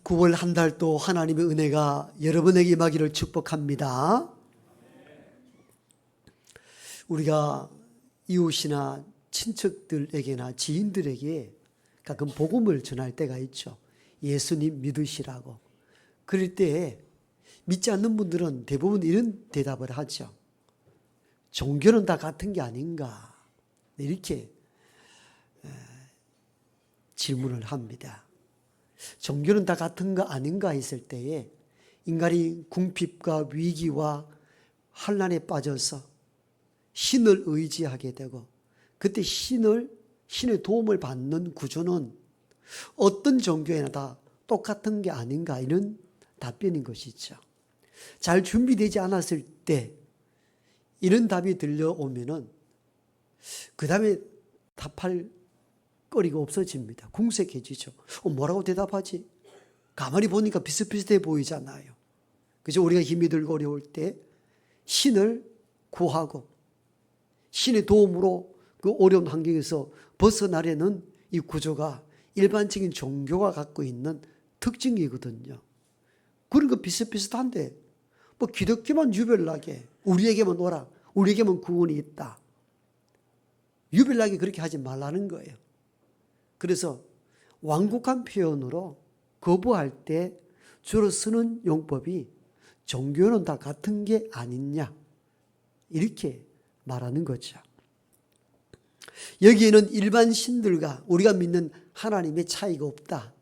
9월 한 달도 하나님의 은혜가 여러분에게 임하기를 축복합니다. 우리가 이웃이나 친척들에게나 지인들에게 가끔 복음을 전할 때가 있죠. 예수님 믿으시라고. 그럴 때 믿지 않는 분들은 대부분 이런 대답을 하죠. 종교는 다 같은 게 아닌가, 이렇게 질문을 합니다. 종교는 다 같은 거 아닌가 했을 때에 인간이 궁핍과 위기와 환난에 빠져서 신을 의지하게 되고, 그때 신의 도움을 받는 구조는 어떤 종교에나 다 똑같은 게 아닌가, 이런 답변인 것이죠. 잘 준비되지 않았을 때 이런 답이 들려오면은 그 다음에 답할 거리가 없어집니다. 궁색해지죠. 뭐라고 대답하지? 가만히 보니까 비슷비슷해 보이잖아요. 그래서 우리가 힘이 들고 어려울 때 신을 구하고 신의 도움으로 그 어려운 환경에서 벗어나려는 이 구조가 일반적인 종교가 갖고 있는 특징이거든요. 그런 거 비슷비슷한데 뭐 기독교만 유별나게 우리에게만 오라, 우리에게만 구원이 있다, 유별나게 그렇게 하지 말라는 거예요. 그래서 완곡한 표현으로 거부할 때 주로 쓰는 용법이 종교는 다 같은 게 아니냐, 이렇게 말하는 거죠. 여기에는 일반 신들과 우리가 믿는 하나님의 차이가 없다,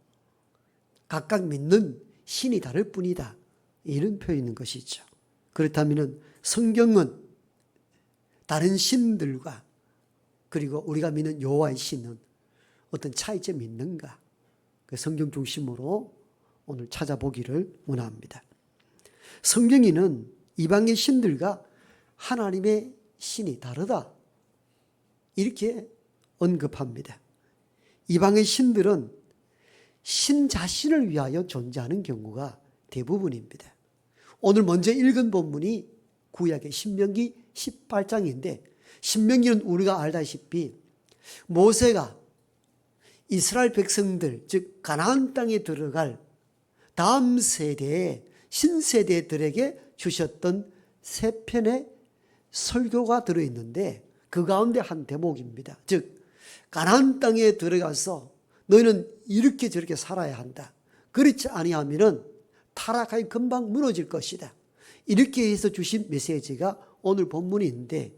각각 믿는 신이 다를 뿐이다, 이런 표현인 것이죠. 그렇다면 성경은 다른 신들과 그리고 우리가 믿는 여호와의 신은 어떤 차이점이 있는가, 성경 중심으로 오늘 찾아보기를 원합니다. 성경에는 이방의 신들과 하나님의 신이 다르다, 이렇게 언급합니다. 이방의 신들은 신 자신을 위하여 존재하는 경우가 대부분입니다. 오늘 먼저 읽은 본문이 구약의 신명기 18장인데, 신명기는 우리가 알다시피 모세가 이스라엘 백성들, 즉 가나안 땅에 들어갈 다음 세대의 신세대들에게 주셨던 세 편의 설교가 들어있는데, 그 가운데 한 대목입니다. 즉 가나안 땅에 들어가서 너희는 이렇게 저렇게 살아야 한다, 그렇지 아니하면은 타락하여 금방 무너질 것이다, 이렇게 해서 주신 메시지가 오늘 본문인데,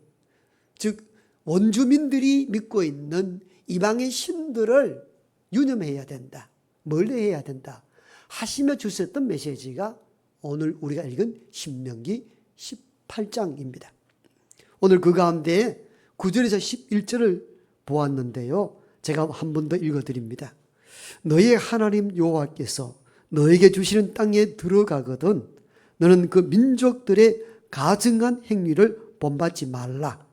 즉 원주민들이 믿고 있는 이방의 신들을 유념해야 된다, 멀리해야 된다 하시며 주셨던 메시지가 오늘 우리가 읽은 신명기 18장입니다. 오늘 그 가운데 9절에서 11절을 보았는데요, 제가 한 번 더 읽어드립니다. 너의 하나님 여호와께서 너에게 주시는 땅에 들어가거든 너는 그 민족들의 가증한 행위를 본받지 말라.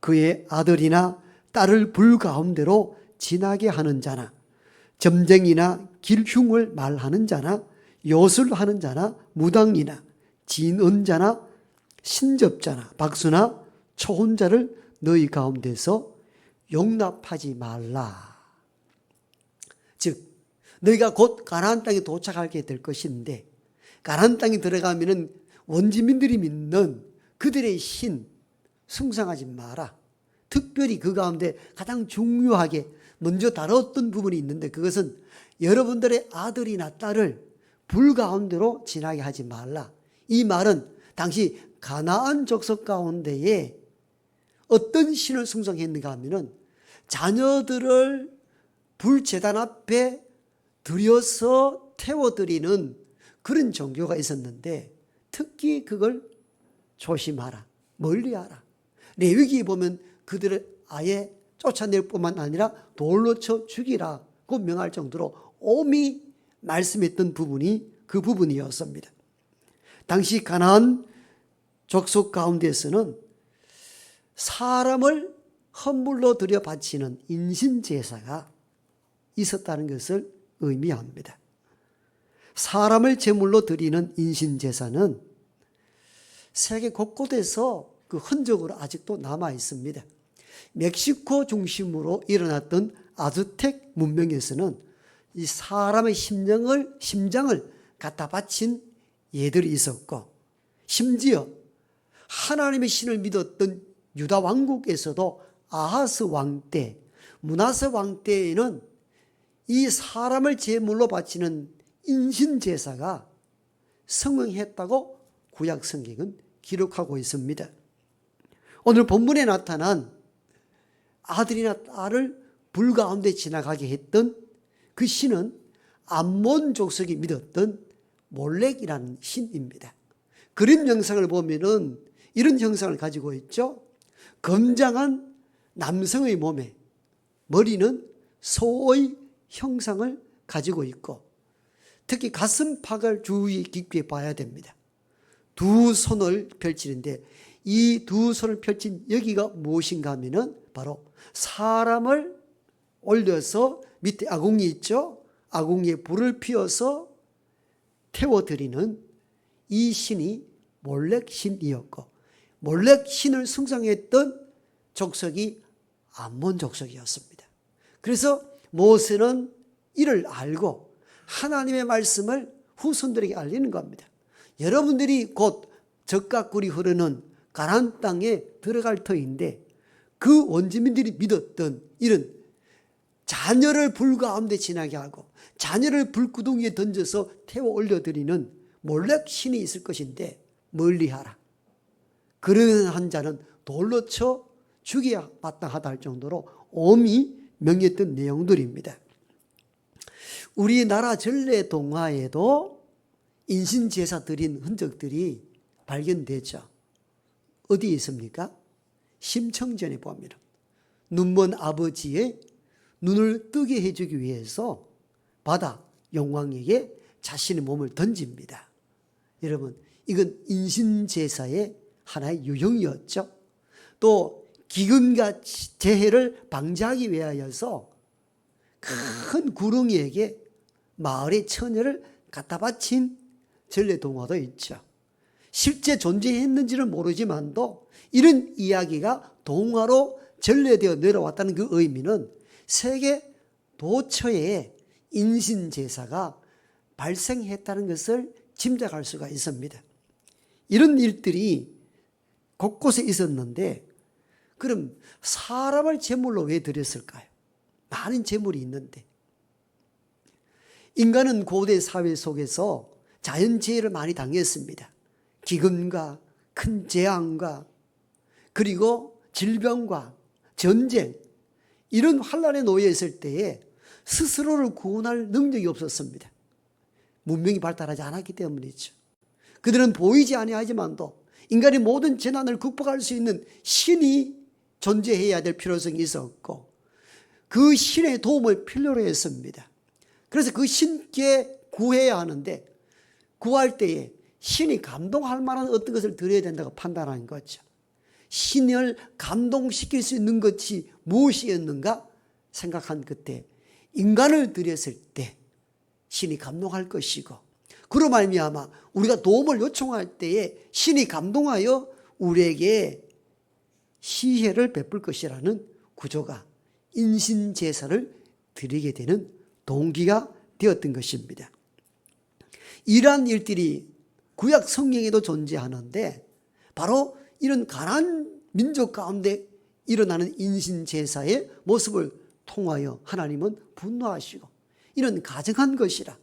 그의 아들이나 딸을 불 가운데로 지나게 하는 자나 점쟁이나 길흉을 말하는 자나 요술하는 자나 무당이나 진언자나 신접자나 박수나 초혼자를 너희 가운데서 용납하지 말라. 즉 너희가 곧 가나안 땅에 도착하게 될 것인데, 가나안 땅에 들어가면은 원주민들이 믿는 그들의 신 숭상하지 마라. 특별히 그 가운데 가장 중요하게 먼저 다뤘던 부분이 있는데, 그것은 여러분들의 아들이나 딸을 불 가운데로 지나게 하지 말라. 이 말은 당시 가나안 족속 가운데에 어떤 신을 숭상했는가 하면은 자녀들을 불제단 앞에 들여서 태워드리는 그런 종교가 있었는데, 특히 그걸 조심하라, 멀리하라. 레위기에 보면 그들을 아예 쫓아낼 뿐만 아니라 돌로 쳐 죽이라고 명할 정도로 엄히 말씀했던 부분이 그 부분이었습니다. 당시 가나안 족속 가운데서는 사람을 헌물로 들여 바치는 인신제사가 있었다는 것을 의미합니다. 사람을 제물로 드리는 인신제사는 세계 곳곳에서 그 흔적으로 아직도 남아 있습니다. 멕시코 중심으로 일어났던 아즈텍 문명에서는 이 사람의 심장을 갖다 바친 예들이 있었고, 심지어 하나님의 신을 믿었던 유다 왕국에서도 아하스 왕 때, 므낫세 왕 때에는 이 사람을 제물로 바치는 인신제사가 성행했다고 구약 성경은 기록하고 있습니다. 오늘 본문에 나타난 아들이나 딸을 불 가운데 지나가게 했던 그 신은 암몬 족속이 믿었던 몰렉이라는 신입니다. 그림 형상을 보면은 이런 형상을 가지고 있죠. 건장한 남성의 몸에 머리는 소의 형상을 가지고 있고, 특히 가슴팍을 주의 깊게 봐야 됩니다. 두 손을 펼치는데 이 두 손을 펼친 여기가 무엇인가 하면은 바로 사람을 올려서 밑에 아궁이 있죠. 아궁이에 불을 피워서 태워드리는 이 신이 몰렉 신이었고, 몰렉 신을 숭상했던 족속이 암몬 족속이었습니다. 그래서 모세는 이를 알고 하나님의 말씀을 후손들에게 알리는 겁니다. 여러분들이 곧 젖과 꿀이 흐르는 가나안 땅에 들어갈 터인데, 그 원주민들이 믿었던 이런 자녀를 불 가운데 지나게 하고 자녀를 불구덩이에 던져서 태워 올려드리는 몰렉 신이 있을 것인데 멀리하라. 그런 한 자는 돌로 쳐 죽여야 마땅하다 할 정도로 엄히 명했던 내용들입니다. 우리나라 전래 동화에도 인신제사 드린 흔적들이 발견되죠. 어디에 있습니까? 심청전에 보면 눈먼 아버지의 눈을 뜨게 해주기 위해서 바다 용왕에게 자신의 몸을 던집니다. 여러분, 이건 인신제사의 하나의 유형이었죠. 또 기근과 재해를 방지하기 위하여서 큰 구렁이에게 마을의 처녀를 갖다 바친 전래 동화도 있죠. 실제 존재했는지는 모르지만도 이런 이야기가 동화로 전래되어 내려왔다는 그 의미는 세계 도처에 인신제사가 발생했다는 것을 짐작할 수가 있습니다. 이런 일들이 곳곳에 있었는데, 그럼 사람을 제물로 왜 드렸을까요? 많은 제물이 있는데. 인간은 고대 사회 속에서 자연재해를 많이 당했습니다. 기근과 큰 재앙과 그리고 질병과 전쟁, 이런 환난에 놓여 있을 때에 스스로를 구원할 능력이 없었습니다. 문명이 발달하지 않았기 때문이죠. 그들은 보이지 아니하지만도 인간의 모든 재난을 극복할 수 있는 신이 존재해야 될 필요성이 있었고, 그 신의 도움을 필요로 했습니다. 그래서 그 신께 구해야 하는데, 구할 때에 신이 감동할 만한 어떤 것을 드려야 된다고 판단한 거죠. 신을 감동시킬 수 있는 것이 무엇이었는가 생각한 그때 인간을 드렸을 때 신이 감동할 것이고, 그로 말미암아 우리가 도움을 요청할 때에 신이 감동하여 우리에게 시혜를 베풀 것이라는 구조가 인신제사를 드리게 되는 동기가 되었던 것입니다. 이러한 일들이 구약 성경에도 존재하는데, 바로 이런 가나안 민족 가운데 일어나는 인신제사의 모습을 통하여 하나님은 분노하시고 이런 가증한 것이라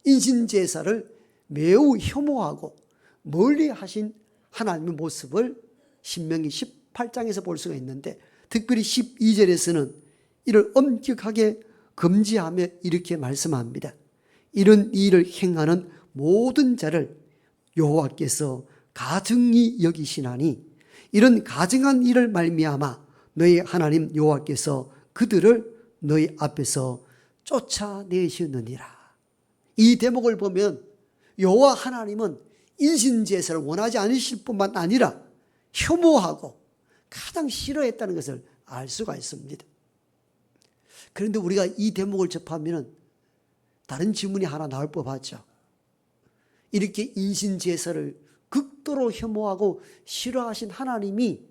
인신제사를 매우 혐오하고 멀리 하신 하나님의 모습을 신명기 18장에서 볼 수가 있는데, 특별히 12절에서는 이를 엄격하게 금지하며 이렇게 말씀합니다. 이런 일을 행하는 모든 자를 여호와께서 가증히 여기시나니 이런 가증한 일을 말미암아 너희 하나님 여호와께서 그들을 너희 앞에서 쫓아내시느니라. 이 대목을 보면 여호와 하나님은 인신제사를 원하지 않으실 뿐만 아니라 혐오하고 가장 싫어했다는 것을 알 수가 있습니다. 그런데 우리가 이 대목을 접하면 다른 질문이 하나 나올 법하죠. 이렇게 인신제사를 극도로 혐오하고 싫어하신 하나님이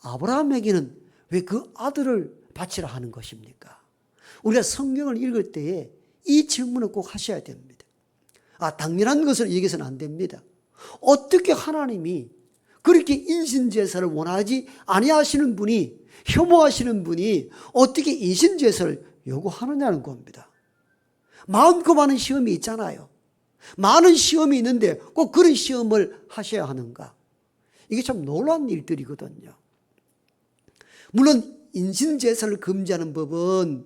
아브라함에게는 왜 그 아들을 바치라 하는 것입니까? 우리가 성경을 읽을 때에 이 질문을 꼭 하셔야 됩니다. 당연한 것을 얘기해서는 안 됩니다. 어떻게 하나님이 그렇게 인신제사를 원하지 아니하시는 분이, 혐오하시는 분이 어떻게 인신제사를 요구하느냐는 겁니다. 많고 많은 시험이 있잖아요. 많은 시험이 있는데 꼭 그런 시험을 하셔야 하는가? 이게 참 놀라운 일들이거든요. 물론 인신제사를 금지하는 법은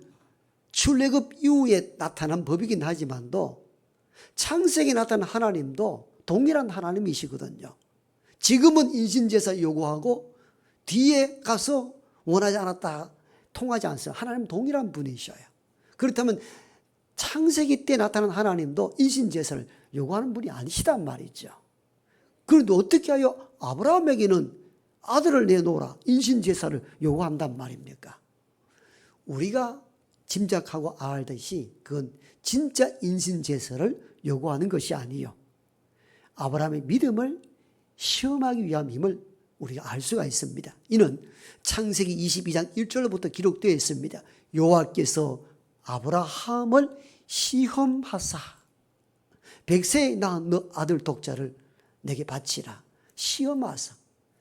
출애굽 이후에 나타난 법이긴 하지만도 창세기에 나타난 하나님도 동일한 하나님이시거든요. 지금은 인신제사 요구하고 뒤에 가서 원하지 않았다 통하지 않습니다. 하나님은 동일한 분이셔요. 그렇다면 창세기 때 나타난 하나님도 인신제사를 요구하는 분이 아니시단 말이죠. 그런데 어떻게 하여 아브라함에게는 아들을 내놓으라 인신제사를 요구한단 말입니까? 우리가 짐작하고 알듯이 그건 진짜 인신제사를 요구하는 것이 아니요, 아브라함의 믿음을 시험하기 위함임을 우리가 알 수가 있습니다. 이는 창세기 22장 1절부터 기록되어 있습니다. 여호와께서 아브라함을 시험하사 100세에 낳은 너 아들 독자를 내게 바치라. 시험하사,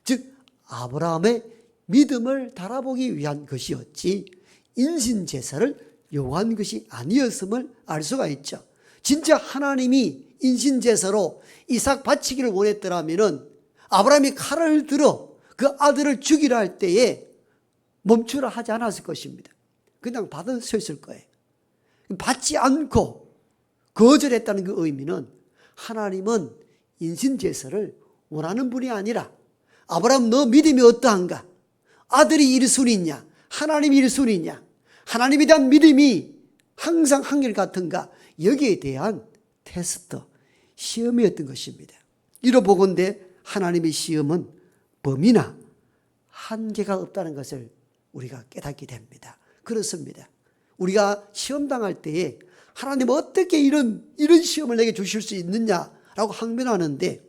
즉 아브라함의 믿음을 달아보기 위한 것이었지 인신제사를 요구한 것이 아니었음을 알 수가 있죠. 진짜 하나님이 인신제사로 이삭 바치기를 원했더라면 아브라함이 칼을 들어 그 아들을 죽이려 할 때에 멈추라 하지 않았을 것입니다. 그냥 받아섰을 거예요. 받지 않고 거절했다는 그 의미는 하나님은 인신제사를 원하는 분이 아니라, 아브라함 너 믿음이 어떠한가? 아들이 1순위냐? 하나님이 1순위냐? 하나님에 대한 믿음이 항상 한결같은가? 여기에 대한 테스트, 시험이었던 것입니다. 이로보건대 하나님의 시험은 범위나 한계가 없다는 것을 우리가 깨닫게 됩니다. 그렇습니다. 우리가 시험당할 때에 하나님 어떻게 이런 시험을 내게 주실 수 있느냐라고 항변하는데,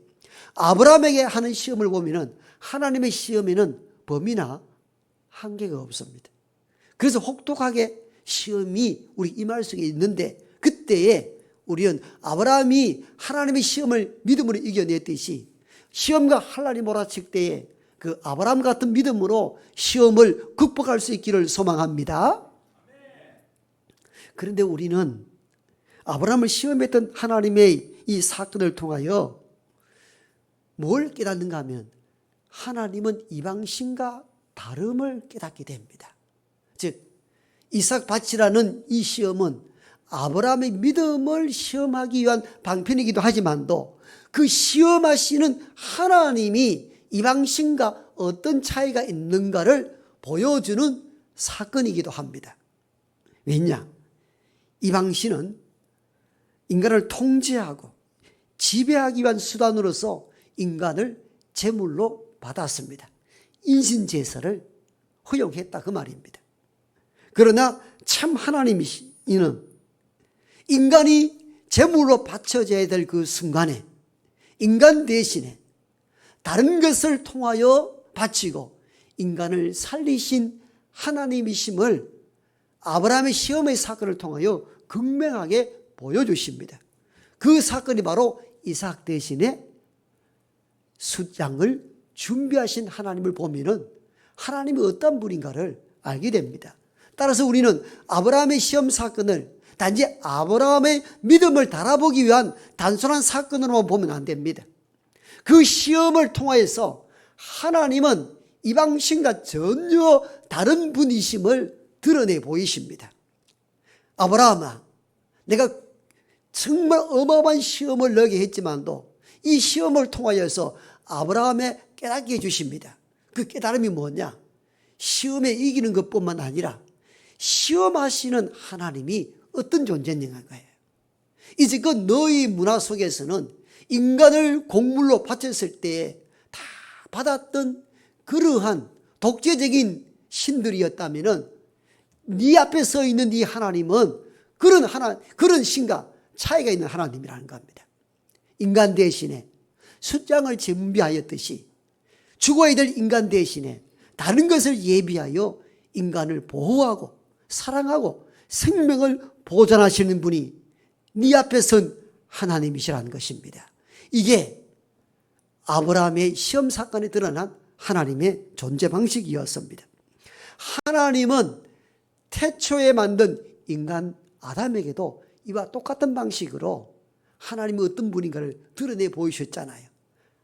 아브라함에게 하는 시험을 보면은 하나님의 시험에는 범위나 한계가 없습니다. 그래서 혹독하게 시험이 우리 임할 속에 있는데, 그때에 우리는 아브라함이 하나님의 시험을 믿음으로 이겨냈듯이 시험과 환난이 몰아칠 때에 그 아브라함 같은 믿음으로 시험을 극복할 수 있기를 소망합니다. 그런데 우리는 아브라함을 시험했던 하나님의 이 사건을 통하여 뭘 깨닫는가 하면 하나님은 이방신과 다름을 깨닫게 됩니다. 즉 이삭 바치라는 이 시험은 아브라함의 믿음을 시험하기 위한 방편이기도 하지만도 그 시험하시는 하나님이 이방신과 어떤 차이가 있는가를 보여주는 사건이기도 합니다. 왜냐? 이방신은 인간을 통제하고 지배하기 위한 수단으로서 인간을 제물로 받았습니다. 인신제사를 허용했다 그 말입니다. 그러나 참 하나님이시는 인간이 제물로 바쳐져야 될 그 순간에 인간 대신에 다른 것을 통하여 바치고 인간을 살리신 하나님이심을 아브라함의 시험의 사건을 통하여 극명하게 보여주십니다. 그 사건이 바로 이삭 대신에 숫양을 준비하신 하나님을 보면은 하나님이 어떤 분인가를 알게 됩니다. 따라서 우리는 아브라함의 시험 사건을 단지 아브라함의 믿음을 달아보기 위한 단순한 사건으로만 보면 안 됩니다. 그 시험을 통하여서 하나님은 이방신과 전혀 다른 분이심을 드러내 보이십니다. 아브라함아, 내가 정말 어마어마한 시험을 너에게 했지만도 이 시험을 통하여서 아브라함에 깨닫게 해주십니다. 그 깨달음이 뭐냐? 시험에 이기는 것뿐만 아니라 시험하시는 하나님이 어떤 존재인가 거예요. 이제 그 너희 문화 속에서는 인간을 곡물로 바쳤을 때에 다 받았던 그러한 독재적인 신들이었다면은 네 앞에 서 있는 이 하나님은 그런 신과 차이가 있는 하나님이라는 겁니다. 인간 대신에 숫장을 준비하였듯이 죽어야 될 인간 대신에 다른 것을 예비하여 인간을 보호하고 사랑하고 생명을 보존하시는 분이 네 앞에 선 하나님이시라는 것입니다. 이게 아브라함의 시험 사건에 드러난 하나님의 존재 방식이었습니다. 하나님은 태초에 만든 인간 아담에게도 이와 똑같은 방식으로 하나님이 어떤 분인가를 드러내 보이셨잖아요.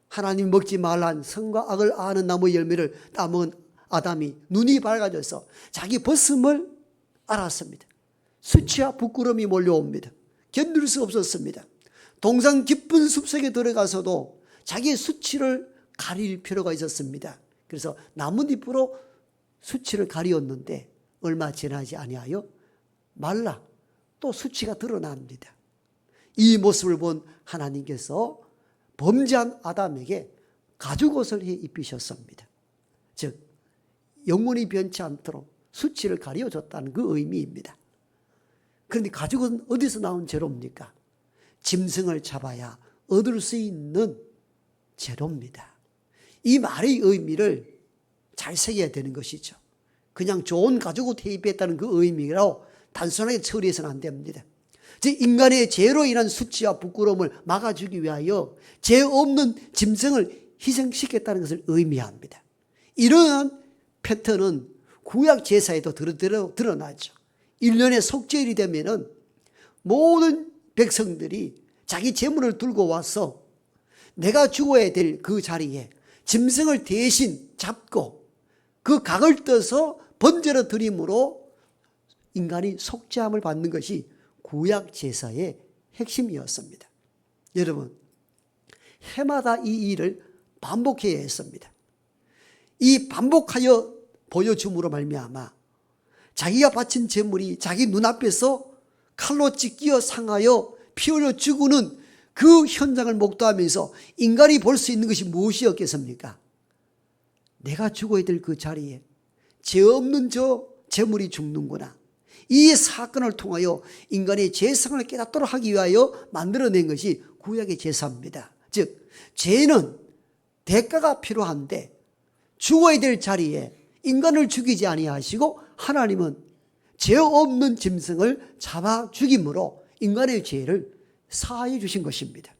하나님 먹지 말란 선과 악을 아는 나무 열매를 따먹은 아담이 눈이 밝아져서 자기 벗음을 알았습니다. 수치와 부끄러움이 몰려옵니다. 견딜 수 없었습니다. 동상 깊은 숲속에 들어가서도 자기의 수치를 가릴 필요가 있었습니다. 그래서 나뭇잎으로 수치를 가리었는데 얼마 지나지 아니하여 말라 또 수치가 드러납니다. 이 모습을 본 하나님께서 범죄한 아담에게 가죽옷을 해 입히셨습니다. 즉 영혼이 변치 않도록 수치를 가려줬다는 그 의미입니다. 그런데 가죽은 어디서 나온 재료입니까? 짐승을 잡아야 얻을 수 있는 재료입니다. 이 말의 의미를 잘 새겨야 되는 것이죠. 그냥 좋은 가죽옷 해입했다는 그 의미로 단순하게 처리해서는 안 됩니다. 즉 인간의 죄로 인한 수치와 부끄러움을 막아주기 위하여 죄 없는 짐승을 희생시켰다는 것을 의미합니다. 이러한 패턴은 구약 제사에도 드러나죠. 1년에 속죄일이 되면은 모든 백성들이 자기 제물을 들고 와서 내가 죽어야 될 그 자리에 짐승을 대신 잡고 그 각을 떠서 번제로 드림으로 인간이 속죄함을 받는 것이 구약 제사의 핵심이었습니다. 여러분, 해마다 이 일을 반복해야 했습니다. 이 반복하여 보여줌으로 말미암아 자기가 바친 제물이 자기 눈앞에서 칼로 찢겨 상하여 피 흘려 죽는 그 현장을 목도하면서 인간이 볼 수 있는 것이 무엇이었겠습니까? 내가 죽어야 될 그 자리에 죄 없는 저 제물이 죽는구나. 이 사건을 통하여 인간의 죄성을 깨닫도록 하기 위하여 만들어낸 것이 구약의 제사입니다. 즉 죄는 대가가 필요한데 죽어야 될 자리에 인간을 죽이지 아니하시고 하나님은 죄 없는 짐승을 잡아 죽임으로 인간의 죄를 사하여 주신 것입니다.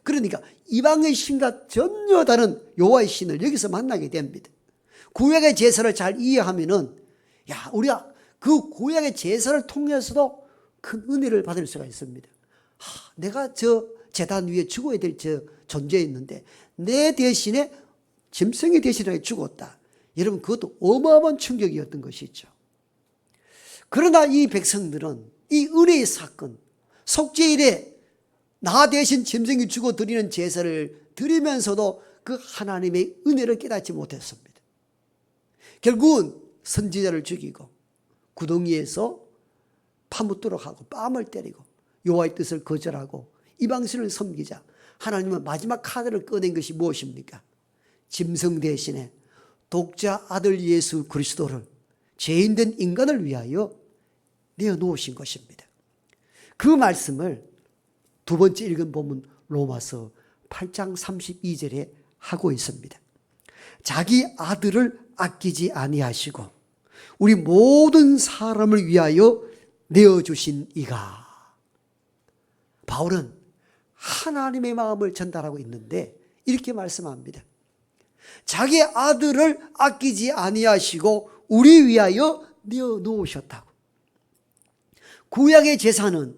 그러니까 이방의 신과 전혀 다른 여호와의 신을 여기서 만나게 됩니다. 구약의 제사를 잘 이해하면은 우리가 그 구약의 제사를 통해서도 큰 은혜를 받을 수가 있습니다. 내가 저 제단 위에 죽어야 될 저 존재였는데 내 대신에 짐승이 대신에 죽었다. 여러분 그것도 어마어마한 충격이었던 것이죠. 그러나 이 백성들은 이 은혜의 사건, 속죄일에 나 대신 짐승이 죽어 드리는 제사를 드리면서도 그 하나님의 은혜를 깨닫지 못했습니다. 결국은 선지자를 죽이고 구덩이에서 파묻도록 하고 뺨을 때리고 여호와의 뜻을 거절하고 이방신을 섬기자 하나님은 마지막 카드를 꺼낸 것이 무엇입니까? 짐승 대신에 독자 아들 예수 그리스도를 죄인된 인간을 위하여 내어놓으신 것입니다. 그 말씀을 두 번째 읽은 본문 로마서 8장 32절에 하고 있습니다. 자기 아들을 아끼지 아니하시고 우리 모든 사람을 위하여 내어주신 이가. 바울은 하나님의 마음을 전달하고 있는데 이렇게 말씀합니다. 자기 아들을 아끼지 아니하시고 우리 위하여 내어놓으셨다고. 구약의 제사는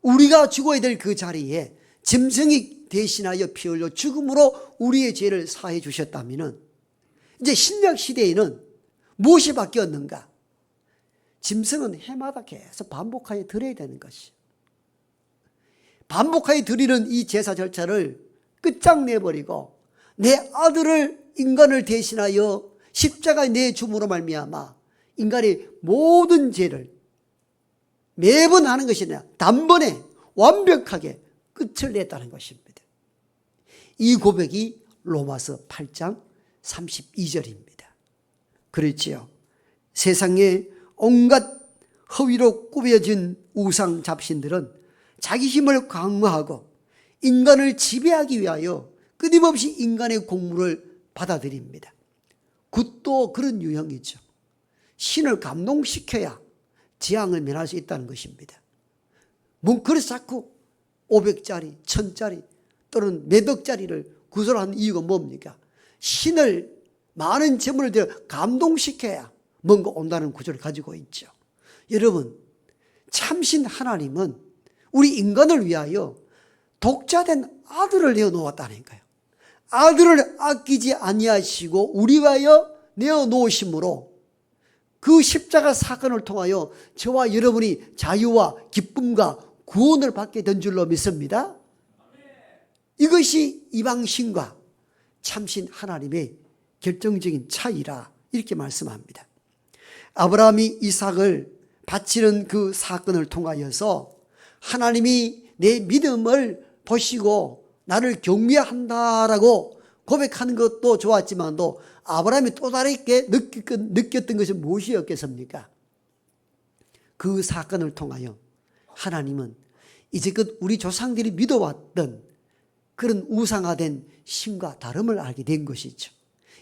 우리가 죽어야 될 그 자리에 짐승이 대신하여 피 흘려 죽음으로 우리의 죄를 사해 주셨다면 이제 신약 시대에는 무엇이 바뀌었는가? 짐승은 해마다 계속 반복하여 드려야 되는 것이. 반복하여 드리는 이 제사 절차를 끝장내버리고 내 아들을 인간을 대신하여 십자가에 내줌으로 말미암아 인간의 모든 죄를 매번 하는 것이 아니라 단번에 완벽하게 끝을 냈다는 것입니다. 이 고백이 로마서 8장 32절입니다. 그렇지요. 세상에 온갖 허위로 꾸며진 우상 잡신들은 자기 힘을 강화하고 인간을 지배하기 위하여 끊임없이 인간의 공물을 받아들입니다. 굿도 그런 유형이죠. 신을 감동시켜야 재앙을 면할 수 있다는 것입니다. 그래서 자꾸 500짜리, 1000짜리 또는 몇 억짜리를 구설하는 이유가 뭡니까? 신을 많은 재물을 들여 감동시켜야 뭔가 온다는 구조를 가지고 있죠. 여러분, 참신 하나님은 우리 인간을 위하여 독자된 아들을 내어놓았다니까요. 아들을 아끼지 아니하시고 우리 위하여 내어놓으심으로 그 십자가 사건을 통하여 저와 여러분이 자유와 기쁨과 구원을 받게 된 줄로 믿습니다. 이것이 이방신과 참신 하나님의 결정적인 차이라 이렇게 말씀합니다. 아브라함이 이삭을 바치는 그 사건을 통하여서 하나님이 내 믿음을 보시고 나를 경외한다라고 고백하는 것도 좋았지만도 아브라함이 또 다르게 느꼈던 것이 무엇이었겠습니까? 그 사건을 통하여 하나님은 이제껏 우리 조상들이 믿어왔던 그런 우상화된 신과 다름을 알게 된 것이죠.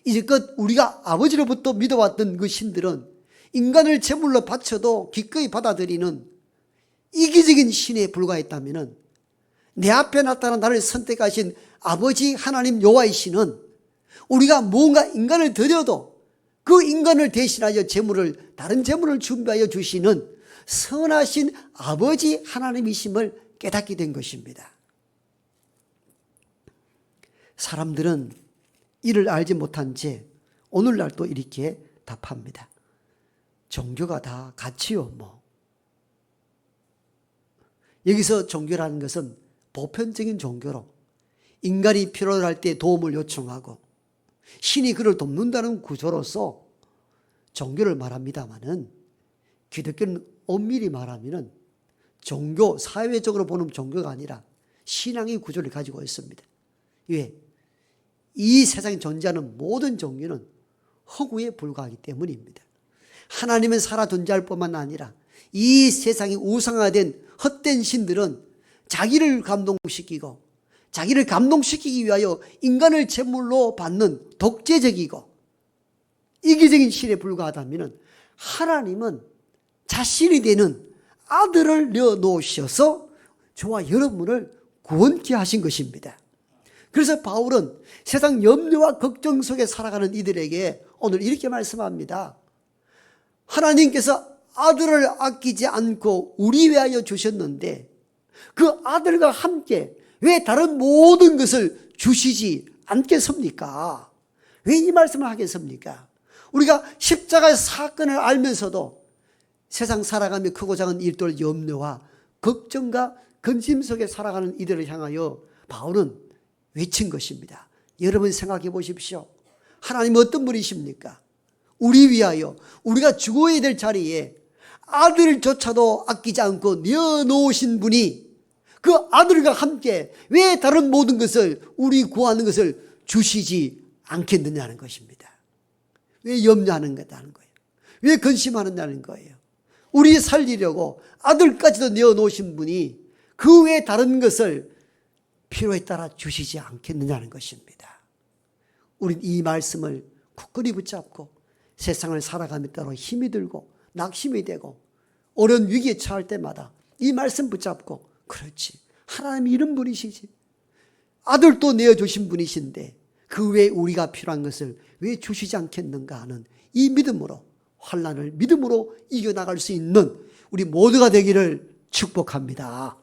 이제껏 우리가 아버지로부터 믿어왔던 그 신들은 인간을 제물로 바쳐도 기꺼이 받아들이는 이기적인 신에 불과했다면 내 앞에 나타나 나를 선택하신 아버지 하나님 여호와의 신은 우리가 뭔가 인간을 드려도 그 인간을 대신하여 다른 제물을 준비하여 주시는 선하신 아버지 하나님이심을 깨닫게 된 것입니다. 사람들은 이를 알지 못한 채 오늘날 또 이렇게 답합니다. 종교가 다 같이요 뭐. 여기서 종교라는 것은 보편적인 종교로 인간이 필요로 할 때 도움을 요청하고 신이 그를 돕는다는 구조로서 종교를 말합니다마는 기독교는 엄밀히 말하면 종교, 사회적으로 보는 종교가 아니라 신앙의 구조를 가지고 있습니다. 왜? 이 세상에 존재하는 모든 종교는 허구에 불과하기 때문입니다. 하나님은 살아 존재할 뿐만 아니라 이 세상이 우상화된 헛된 신들은 자기를 감동시키고 자기를 감동시키기 위하여 인간을 제물로 받는 독재적이고 이기적인 신에 불과하다면 하나님은 자신이 되는 아들을 내어놓으셔서 저와 여러분을 구원케 하신 것입니다. 그래서 바울은 세상 염려와 걱정 속에 살아가는 이들에게 오늘 이렇게 말씀합니다. 하나님께서 아들을 아끼지 않고 우리 위하여 주셨는데 그 아들과 함께 왜 다른 모든 것을 주시지 않겠습니까? 왜 이 말씀을 하겠습니까? 우리가 십자가의 사건을 알면서도 세상 살아가며 크고 작은 일들 염려와 걱정과 근심 속에 살아가는 이들을 향하여 바울은 외친 것입니다. 여러분 생각해 보십시오. 하나님은 어떤 분이십니까? 우리 위하여 우리가 죽어야 될 자리에 아들조차도 아끼지 않고 내어놓으신 분이 그 아들과 함께 왜 다른 모든 것을 우리 구하는 것을 주시지 않겠느냐는 것입니다. 왜 염려하는가는 거예요. 왜 근심하는다는 거예요. 우리 살리려고 아들까지도 내어놓으신 분이 그 외에 다른 것을 필요에 따라 주시지 않겠느냐는 것입니다. 우린 이 말씀을 굳건히 붙잡고 세상을 살아가며 따로 힘이 들고 낙심이 되고 어려운 위기에 처할 때마다 이 말씀 붙잡고 그렇지, 하나님이 이런 분이시지, 아들도 내어주신 분이신데 그 외에 우리가 필요한 것을 왜 주시지 않겠는가 하는 이 믿음으로 환난을 믿음으로 이겨나갈 수 있는 우리 모두가 되기를 축복합니다.